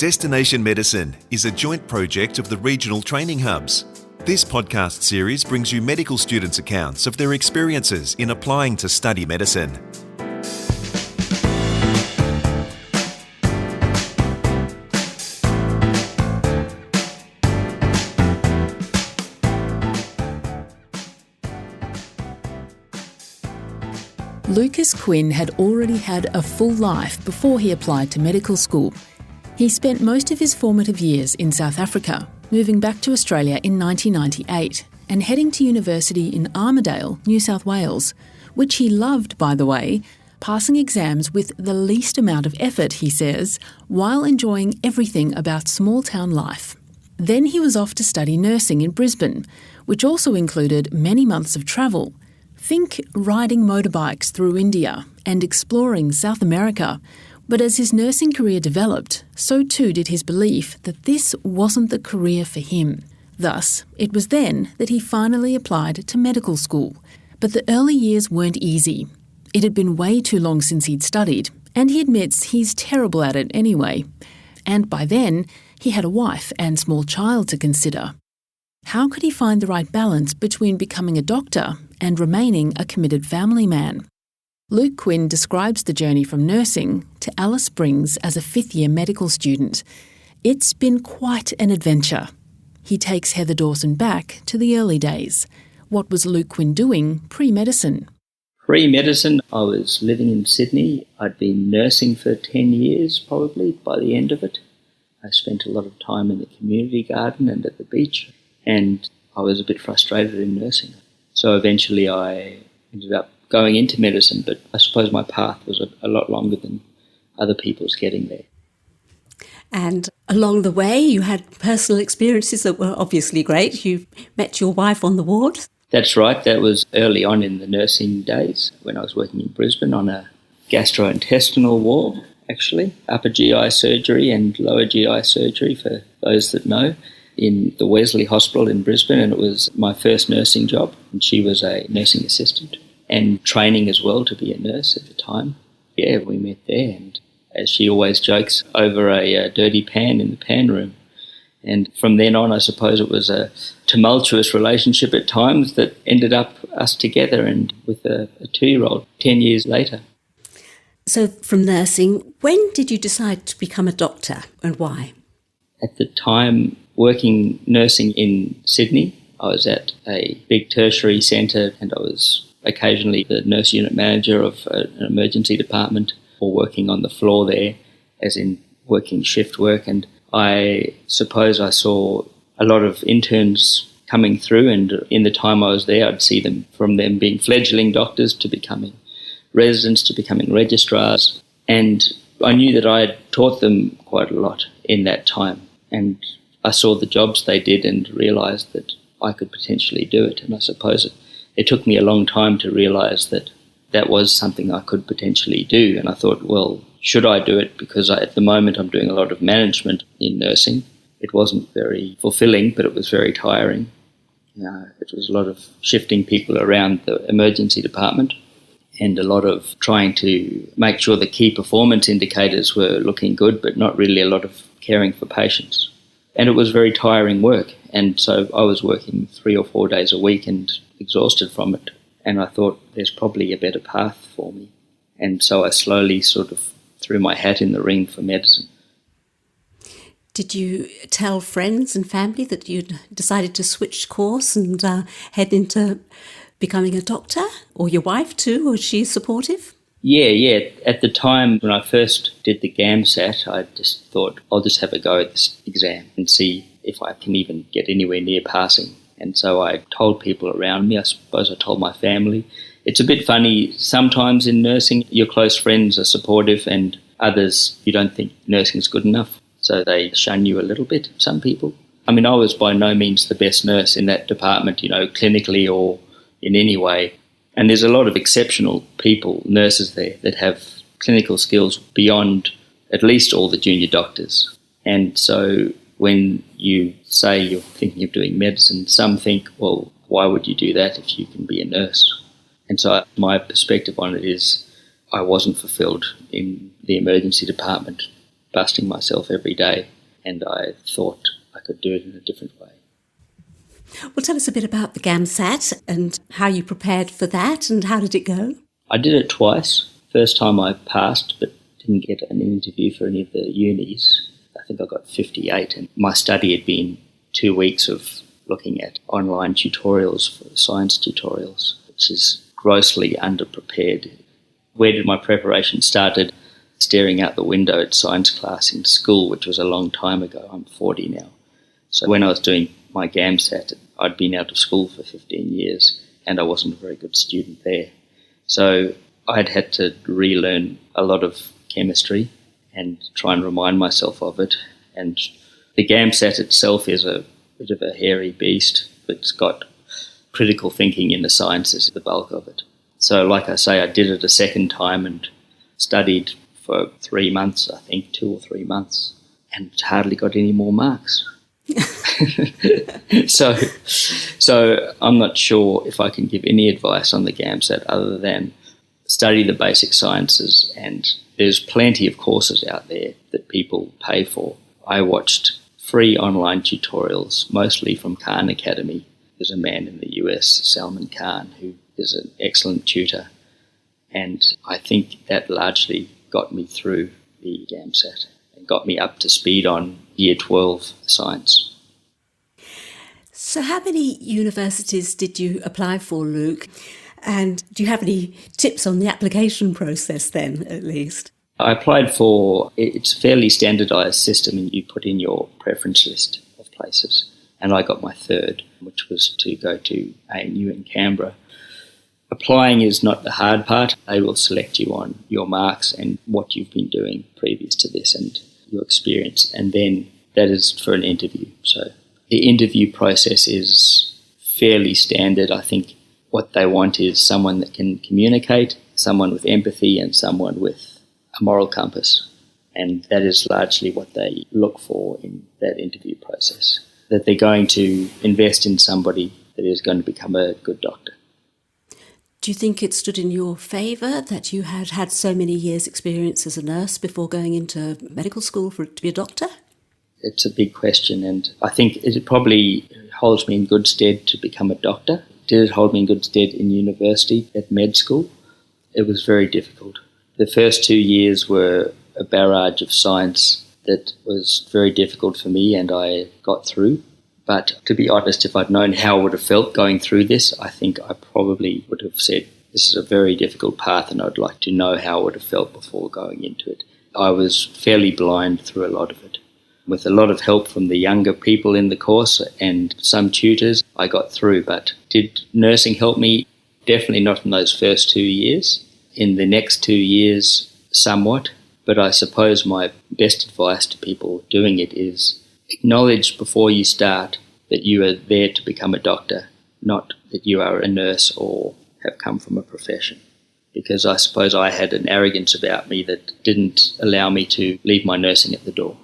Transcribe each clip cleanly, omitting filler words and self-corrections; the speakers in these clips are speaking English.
Destination Medicine is a joint project of the regional training hubs. This podcast series brings you medical students' accounts of their experiences in applying to study medicine. Lucas Quinn had already had a full life before he applied to medical school. He spent most of his formative years in South Africa, moving back to Australia in 1998 and heading to university in Armidale, New South Wales, which he loved, by the way, passing exams with the least amount of effort, he says, while enjoying everything about small-town life. Then he was off to study nursing in Brisbane, which also included many months of travel. Think riding motorbikes through India and exploring South America. But as his nursing career developed, so too did his belief that this wasn't the career for him. Thus, it was then that he finally applied to medical school. But the early years weren't easy. It had been way too long since he'd studied, and he admits he's terrible at it anyway. And by then, he had a wife and small child to consider. How could he find the right balance between becoming a doctor and remaining a committed family man? Luke Quinn describes the journey from nursing to Alice Springs as a fifth-year medical student. It's been quite an adventure. He takes Heather Dawson back to the early days. What was Luke Quinn doing pre-medicine? Pre-medicine, I was living in Sydney. I'd been nursing for 10 years probably by the end of it. I spent a lot of time in the community garden and at the beach, and I was a bit frustrated in nursing. So eventually I ended up going into medicine, but I suppose my path was a lot longer than other people's getting there. And along the way, you had personal experiences that were obviously great. You met your wife on the ward. That's right. That was early on in the nursing days when I was working in Brisbane on a gastrointestinal ward, actually. Upper GI surgery and lower GI surgery, for those that know, in the Wesley Hospital in Brisbane, and it was my first nursing job, and she was a nursing assistant and training as well to be a nurse at the time. Yeah, we met there, and as she always jokes, over a dirty pan in the pan room. And from then on, I suppose it was a tumultuous relationship at times that ended up us together and with a 2-year-old 10 years later. So from nursing, when did you decide to become a doctor and why? At the time, working nursing in Sydney, I was at a big tertiary centre and I was occasionally the nurse unit manager of an emergency department or working on the floor there, as in working shift work. And I suppose I saw a lot of interns coming through, and in the time I was there, I'd see them from them being fledgling doctors to becoming residents to becoming registrars. And I knew that I had taught them quite a lot in that time. And I saw the jobs they did and realised that I could potentially do it. And I suppose it took me a long time to realise that that was something I could potentially do. And I thought, well, should I do it? Because at the moment I'm doing a lot of management in nursing. It wasn't very fulfilling, but it was very tiring. It was a lot of shifting people around the emergency department and a lot of trying to make sure the key performance indicators were looking good, but not really a lot of caring for patients. And it was very tiring work. And so I was working 3 or 4 days a week and exhausted from it. And I thought there's probably a better path for me. And so I slowly sort of threw my hat in the ring for medicine. Did you tell friends and family that you'd decided to switch course and head into becoming a doctor? Or your wife too? Was she supportive? Yeah. At the time when I first did the GAMSAT, I just thought I'll just have a go at this exam and see if I can even get anywhere near passing. And so I told people around me. I suppose I told my family. It's a bit funny. Sometimes in nursing, your close friends are supportive and others you don't think nursing is good enough. So they shun you a little bit, some people. I mean, I was by no means the best nurse in that department, clinically or in any way. And there's a lot of exceptional people, nurses there, that have clinical skills beyond at least all the junior doctors. And so when you say you're thinking of doing medicine, some think, well, why would you do that if you can be a nurse? And so my perspective on it is I wasn't fulfilled in the emergency department. busting myself every day, and I thought I could do it in a different way. Well, tell us a bit about the GAMSAT and how you prepared for that and how did it go? I did it twice. First time I passed, but didn't get an interview for any of the unis. I think I got 58, and my study had been 2 weeks of looking at online tutorials for science tutorials, which is grossly underprepared. Where did my preparation started? Staring out the window at science class in school, which was a long time ago. I'm 40 now. So when I was doing my GAMSAT, I'd been out of school for 15 years and I wasn't a very good student there. So I'd had to relearn a lot of chemistry and try and remind myself of it. And the GAMSAT itself is a bit of a hairy beast. It's got critical thinking in the sciences, the bulk of it. So like I say, I did it a second time and studied for 3 months, I think, 2 or 3 months, and hardly got any more marks. So I'm not sure if I can give any advice on the GAMSAT other than study the basic sciences, and there's plenty of courses out there that people pay for. I watched free online tutorials, mostly from Khan Academy. There's a man in the US, Salman Khan, who is an excellent tutor, and I think that largely got me through the GAMSAT and got me up to speed on Year 12 science. So how many universities did you apply for, Luke? And do you have any tips on the application process then, at least? I applied for, it's a fairly standardised system, and you put in your preference list of places, and I got my third, which was to go to ANU in Canberra. Applying is not the hard part. They will select you on your marks and what you've been doing previous to this and your experience, and then that is for an interview. So the interview process is fairly standard. I think what they want is someone that can communicate, someone with empathy, and someone with a moral compass. And that is largely what they look for in that interview process, that they're going to invest in somebody that is going to become a good doctor. Do you think it stood in your favour that you had had so many years' experience as a nurse before going into medical school to be a doctor? It's a big question, and I think it probably holds me in good stead to become a doctor. Did it hold me in good stead in university at med school? It was very difficult. The first 2 years were a barrage of science that was very difficult for me, and I got through. But to be honest, if I'd known how I would have felt going through this, I think I probably would have said, this is a very difficult path and I'd like to know how I would have felt before going into it. I was fairly blind through a lot of it. With a lot of help from the younger people in the course and some tutors, I got through. But did nursing help me? Definitely not in those first 2 years. In the next 2 years, somewhat. But I suppose my best advice to people doing it is acknowledge before you start that you are there to become a doctor, not that you are a nurse or have come from a profession. Because I suppose I had an arrogance about me that didn't allow me to leave my nursing at the door.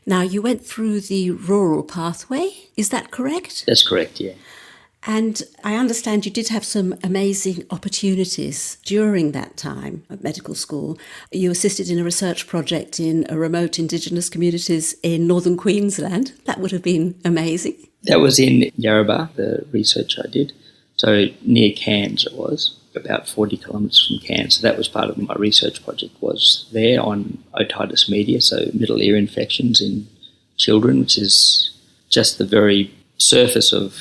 Now, you went through the rural pathway, is that correct? That's correct, yeah. And I understand you did have some amazing opportunities during that time at medical school. You assisted in a research project in a remote Indigenous communities in northern Queensland. That would have been amazing. That was in Yarrabah, the research I did. So near Cairns it was, about 40 kilometres from Cairns. So that was part of my research project, was there on otitis media, so middle ear infections in children, which is just the very surface of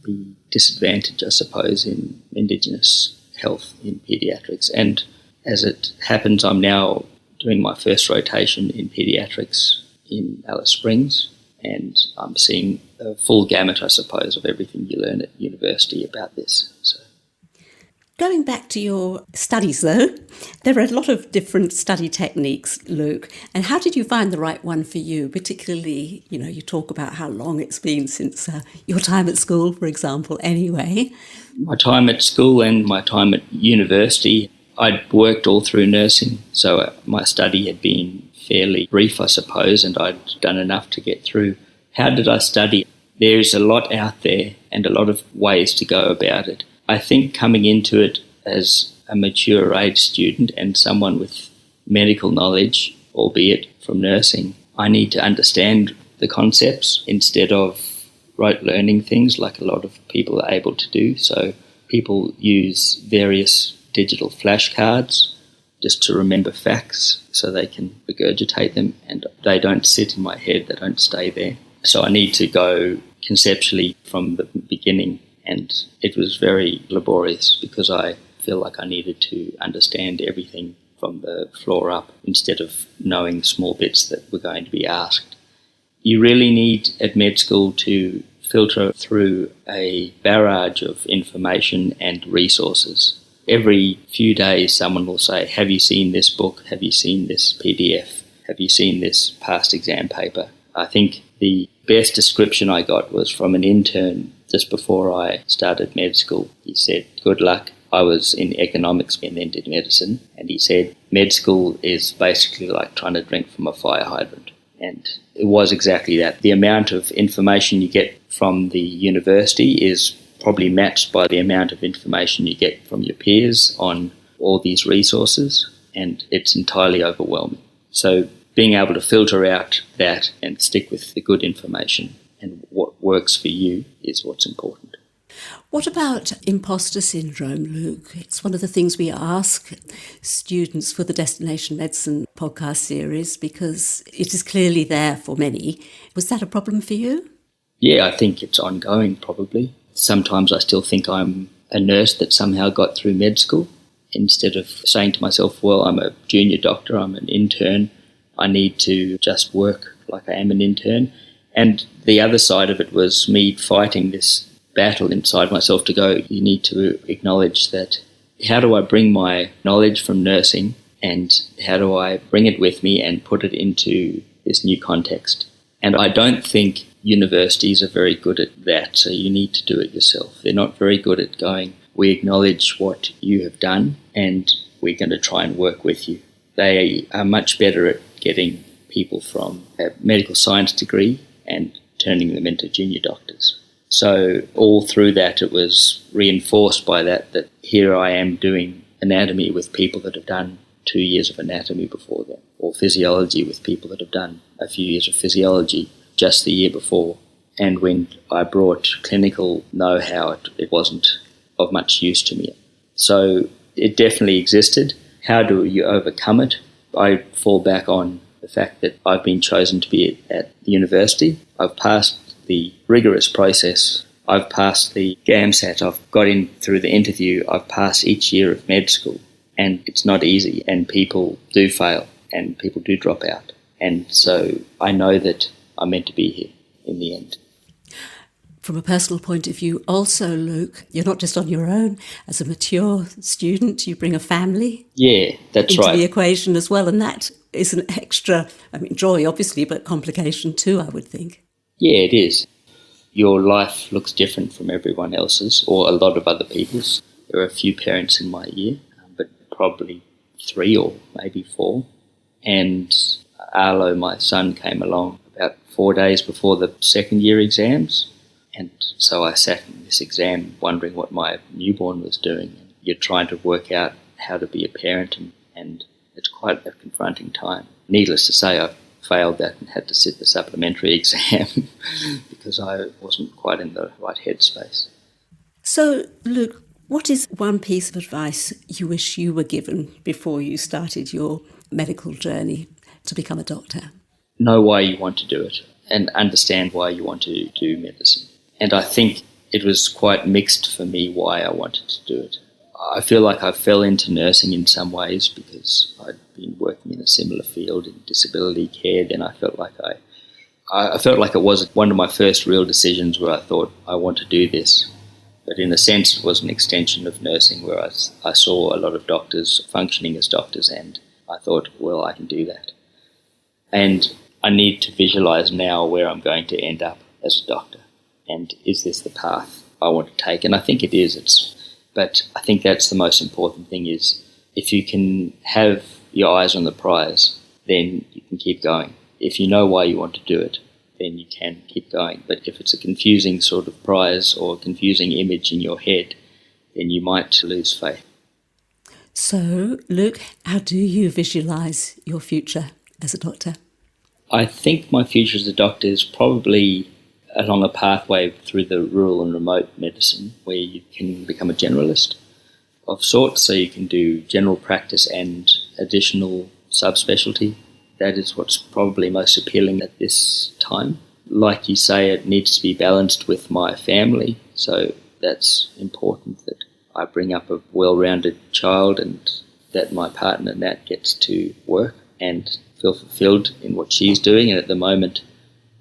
the disadvantage, I suppose, in Indigenous health in paediatrics. And as it happens, I'm now doing my first rotation in paediatrics in Alice Springs, and I'm seeing a full gamut, I suppose, of everything you learn at university about this. So, going back to your studies, though, there are a lot of different study techniques, Luke. And how did you find the right one for you? Particularly, you talk about how long it's been since your time at school, for example, anyway. My time at school and my time at university, I'd worked all through nursing, so my study had been fairly brief, I suppose, and I'd done enough to get through. How did I study? There's a lot out there and a lot of ways to go about it. I think coming into it as a mature age student and someone with medical knowledge, albeit from nursing, I need to understand the concepts instead of rote learning things like a lot of people are able to do. So people use various digital flashcards just to remember facts so they can regurgitate them, and they don't sit in my head, they don't stay there. So I need to go conceptually from the beginning, and it was very laborious because I feel like I needed to understand everything from the floor up instead of knowing small bits that were going to be asked. You really need at med school to filter through a barrage of information and resources. Every few days someone will say, have you seen this book? Have you seen this PDF? Have you seen this past exam paper? I think the best description I got was from an intern just before I started med school. He said, good luck. I was in economics and then did medicine. And he said, med school is basically like trying to drink from a fire hydrant. And it was exactly that. The amount of information you get from the university is probably matched by the amount of information you get from your peers on all these resources, and it's entirely overwhelming. So being able to filter out that and stick with the good information and what works for you is what's important. What about imposter syndrome, Luke? It's one of the things we ask students for the Destination Medicine podcast series because it is clearly there for many. Was that a problem for you? Yeah, I think it's ongoing probably. Sometimes I still think I'm a nurse that somehow got through med school. Instead of saying to myself, well, I'm a junior doctor, I'm an intern, I need to just work like I am an intern. And the other side of it was me fighting this battle inside myself to go, you need to acknowledge that how do I bring my knowledge from nursing and how do I bring it with me and put it into this new context? And I don't think universities are very good at that, so you need to do it yourself. They're not very good at going, we acknowledge what you have done and we're going to try and work with you. They are much better at getting people from a medical science degree and turning them into junior doctors. So all through that it was reinforced by that here I am doing anatomy with people that have done 2 years of anatomy before them, or physiology with people that have done a few years of physiology just the year before. And when I brought clinical know-how, it wasn't of much use to me. So it definitely existed. How do you overcome it? I fall back on the fact that I've been chosen to be at the university. I've passed the rigorous process. I've passed the GAMSAT. I've got in through the interview. I've passed each year of med school. And it's not easy, and people do fail, and people do drop out. And so I know that I'm meant to be here in the end. From a personal point of view, also, Luke, you're not just on your own. As a mature student, you bring a family. Yeah, that's into right. the equation as well, and that is an extra, joy, obviously, but complication too, I would think. Yeah, it is. Your life looks different from everyone else's, or a lot of other people's. There are a few parents in my year, but probably 3 or maybe 4. And Arlo, my son, came along about 4 days before the second year exams. And so I sat in this exam wondering what my newborn was doing. And you're trying to work out how to be a parent, and it's quite a confronting time. Needless to say, I failed that and had to sit the supplementary exam because I wasn't quite in the right headspace. So, Luke, what is one piece of advice you wish you were given before you started your medical journey to become a doctor? Know why you want to do it and understand why you want to do medicine. And I think it was quite mixed for me why I wanted to do it. I feel like I fell into nursing in some ways because I'd been working in a similar field in disability care. Then I felt like it was one of my first real decisions where I thought I want to do this. But in a sense, it was an extension of nursing where I saw a lot of doctors functioning as doctors, and I thought, well, I can do that. And I need to visualise now where I'm going to end up as a doctor. And is this the path I want to take? And I think it is. But I think that's the most important thing is if you can have your eyes on the prize, then you can keep going. If you know why you want to do it, then you can keep going. But if it's a confusing sort of prize or a confusing image in your head, then you might lose faith. So, Luke, how do you visualise your future as a doctor? I think my future as a doctor is probably along a pathway through the rural and remote medicine where you can become a generalist of sorts, so you can do general practice and additional subspecialty. That is what's probably most appealing at this time. Like you say, it needs to be balanced with my family, so that's important that I bring up a well-rounded child and that my partner Nat gets to work and feel fulfilled in what she's doing. And at the moment,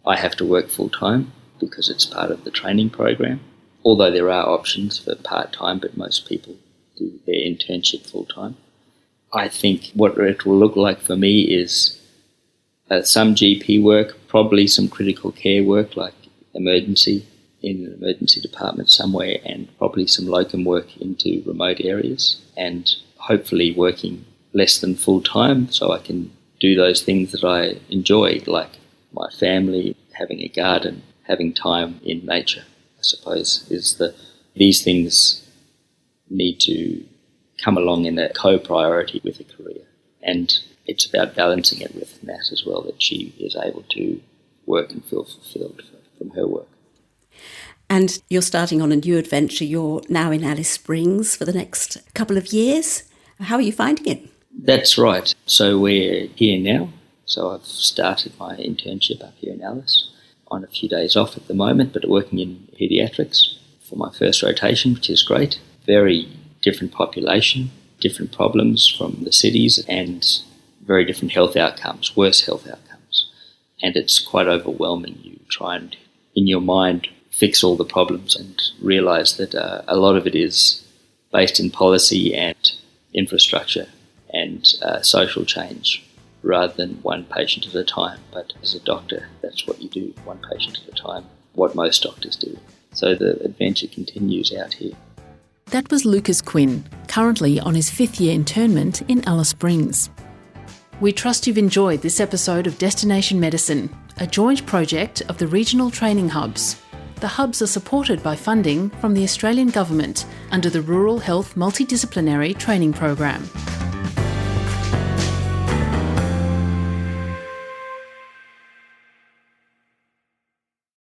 I have to work full-time because it's part of the training program, although there are options for part-time, but most people do their internship full-time. I think what it will look like for me is some GP work, probably some critical care work like emergency in an emergency department somewhere, and probably some locum work into remote areas, and hopefully working less than full-time so I can do those things that I enjoy, like my family, having a garden, having time in nature, I suppose, these things need to come along in a co-priority with a career. And it's about balancing it with Nat as well, that she is able to work and feel fulfilled from her work. And you're starting on a new adventure. You're now in Alice Springs for the next couple of years. How are you finding it? That's right. So we're here now. So I've started my internship up here in Alice, on a few days off at the moment, but working in paediatrics for my first rotation, which is great. Very different population, different problems from the cities, and very different health outcomes, worse health outcomes. And it's quite overwhelming. You try and, in your mind, fix all the problems and realise that a lot of it is based in policy and infrastructure and social change rather than one patient at a time. But as a doctor, that's what you do, one patient at a time, what most doctors do. So the adventure continues out here. That was Lucas Quinn, currently on his 5th year internment in Alice Springs. We trust you've enjoyed this episode of Destination Medicine, a joint project of the regional training hubs. The hubs are supported by funding from the Australian Government under the Rural Health Multidisciplinary Training Program.